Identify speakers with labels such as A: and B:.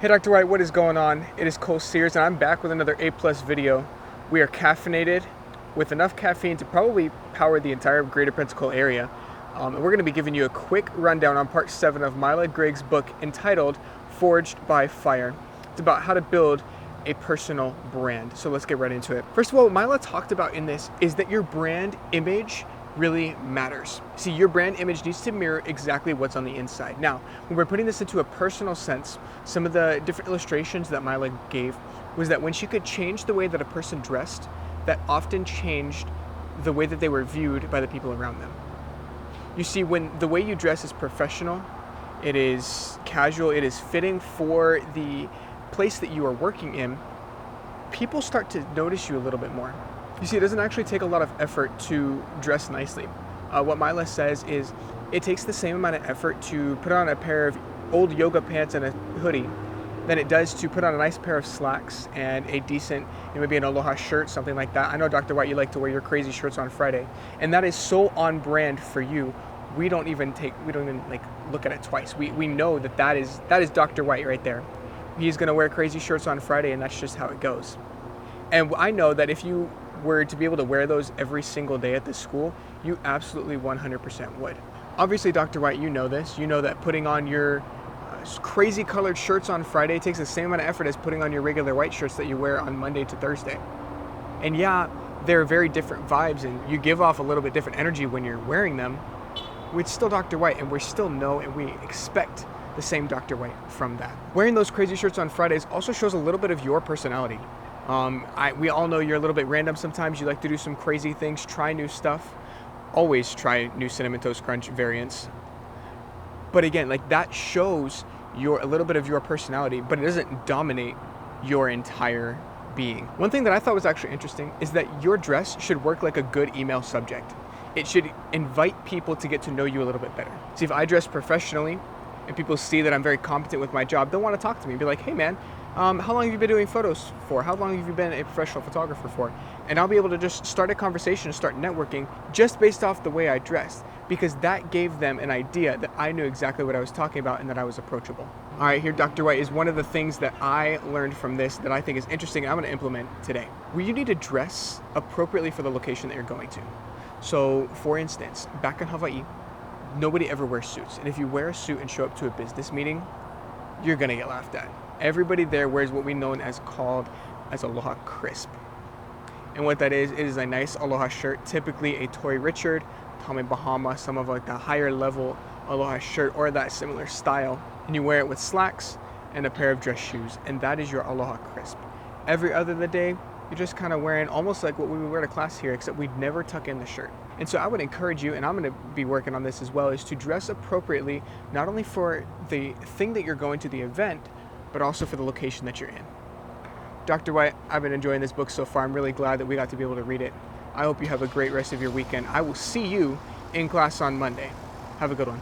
A: Hey Dr. White, what is going on? It is Sears and I'm back with another A+ video. We are caffeinated with enough caffeine to probably power the entire greater Pensacola area. And we're going to be giving you a quick rundown on part 7 of Mila Griggs' book entitled Forged by Fire. It's about how to build a personal brand. So let's get right into it. First of all, what Mila talked about in this is that your brand image really matters. See, your brand image needs to mirror exactly what's on the inside. Now, when we're putting this into a personal sense, some of the different illustrations that Mila gave was that when she could change the way that a person dressed, that often changed the way that they were viewed by the people around them. You see, when the way you dress is professional, it is casual, it is fitting for the place that you are working in, people start to notice you a little bit more. You see, it doesn't actually take a lot of effort to dress nicely. What Mila says is it takes the same amount of effort to put on a pair of old yoga pants and a hoodie than it does to put on a nice pair of slacks and a decent, maybe an Aloha shirt, something like that. I know, Dr. White, you like to wear your crazy shirts on Friday, and that is so on brand for you. We don't even like look at it twice. We know that is Dr. White right there. He's gonna wear crazy shirts on Friday, and that's just how it goes. And I know that if you were to be able to wear those every single day at this school, you absolutely 100% would. Obviously, Dr. White, you know this. You know that putting on your crazy colored shirts on Friday takes the same amount of effort as putting on your regular white shirts that you wear on Monday to Thursday. And yeah, they're very different vibes, and you give off a little bit different energy when you're wearing them. It's still Dr. White, and we still know and we expect the same Dr. White from that. Wearing those crazy shirts on Fridays also shows a little bit of your personality. We all know you're a little bit random sometimes. You like to do some crazy things, try new stuff. Always try new Cinnamon Toast Crunch variants. But again, like that shows a little bit of your personality, but it doesn't dominate your entire being. One thing that I thought was actually interesting is that your dress should work like a good email subject. It should invite people to get to know you a little bit better. See, if I dress professionally and people see that I'm very competent with my job, they'll want to talk to me and be like, hey man, how long have you been doing photos for? How long have you been a professional photographer for? And I'll be able to just start a conversation and start networking just based off the way I dressed, because that gave them an idea that I knew exactly what I was talking about and that I was approachable. All right, here, Dr. White, is one of the things that I learned from this that I think is interesting and I'm going to implement today. Well, you need to dress appropriately for the location that you're going to. So, for instance, back in Hawaii, nobody ever wears suits. And if you wear a suit and show up to a business meeting, you're going to get laughed at. Everybody there wears what we know as Aloha Crisp. And what that is, it is a nice Aloha shirt, typically a Tory Richard, Tommy Bahama, some of like the higher level Aloha shirt or that similar style. And you wear it with slacks and a pair of dress shoes. And that is your Aloha Crisp. Every other day, you're just kind of wearing almost like what we would wear to class here, except we'd never tuck in the shirt. And so I would encourage you, and I'm going to be working on this as well, is to dress appropriately, not only for the thing that you're going to, the event, but also for the location that you're in. Dr. White, I've been enjoying this book so far. I'm really glad that we got to be able to read it. I hope you have a great rest of your weekend. I will see you in class on Monday. Have a good one.